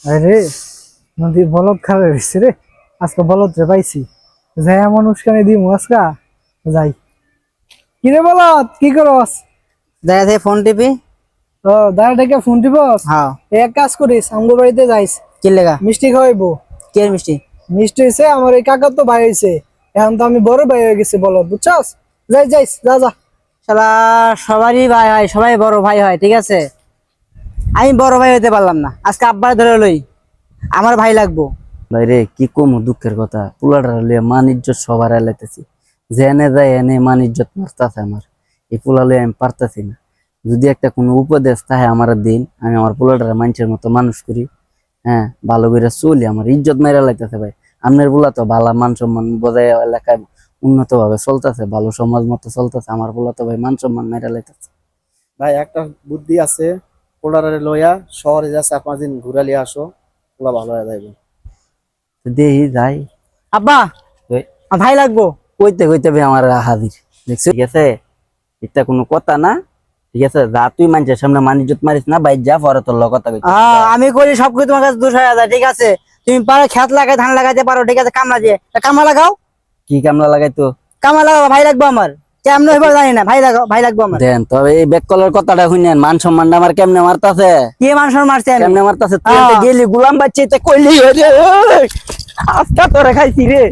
আরে নদীর বলদ খাবে হয়েছে রে। আজকে বলদ রে পাইছি, যাই এমন উস্কানি দিই আজকা। যাই। কি রে বলদ, কি করস? দেখা যায় ফোন টিপি। ও দাঁড়া ডেকে ফোন টিপস? হ্যাঁ। এক কাজ করিস, আমগো বাড়িতে যাইস, কি লেগা? মিষ্টি খাওয়াইবো। কি এর মিষ্টি? মিষ্টি হয়েছে আমার এই কাকার তো ভাই হয়েছে, এখন তো আমি বড় ভাই হয়ে গেছি বলদ, বুঝছস? যাইস যা যা। শালা সবারই ভাই হয়, সবাই বড় ভাই হয়, ঠিক আছে। আমি বড় ভাই হতে পারলাম না, আজকে আব্বার ধরে লই, আমার ভাই লাগবো। ভাই রে কি কম দুঃখের কথা, পোলাটার লিয়ে মান ইজ্জত সবার এলাইতেছি, যে এনে যায় এনে মান ইজ্জত মারতাছে আমার। এই পোলা লিয়ে আমি পারতাছি না। যদি একটা কোনো উপদেশ তাহে আমার দিন, আমি আমার পোলাটার মানুষের মতো মানুষ করি। হ্যাঁ, ভালো করে চলি, আমার ইজ্জত মেরে লাইতেছে ভাই। আপনার পোলা তো ভালো মান সম্মান বজায় এলাকায় উন্নত ভাবে চলতেছে, ভালো সমাজ মতো চলতেছে, আমার পোলা তো ভাই মান সম্মান মেরে লাইতেছে। ভাই একটা বুদ্ধি আছে, পোলারে লইয়া শহরে যা 4-5 দিন ঘুরালিয়ে আসো, পোলা ভালো হয়ে যাবে। তো দেখি যাই। আব্বা, ওই আমার ভাই লাগবো। কইতে কইতে ভাই আমার হাজির, দেখছো? ঠিক আছে, এটা কোনো কথা না। ঠিক আছে, যা তুই মানুষের সামনে মান ইজ্জত মারিস না, বাইর যা, পরে তোর কথা কইতে। আমি করি সবকিছু তোমার কাছে 2,000, ঠিক আছে। তুমি পারো খেত লাগাই, ধান লাগাইতে পারো, ঠিক আছে। কামলা দিয়ে কামলা লাগাও, কি কামলা লাগাইতো? কামলা লাগাও, ভাই লাগবো আমার। কেমন হইবার জানি না, ভাই লাগাও, ভাই লাগবো আমার। দেন তবে এই বেককলের কথাটা শুনেন, মান সম্মানটা আমার কেমনে মারতাছে, কি মানুষ মারছে আমি? কেমনে মারতাছে। তুই হ্যাঁ। একটা গেলি গুলাম বাচ্চা কইলি আজকা তোরা খাইছি রে।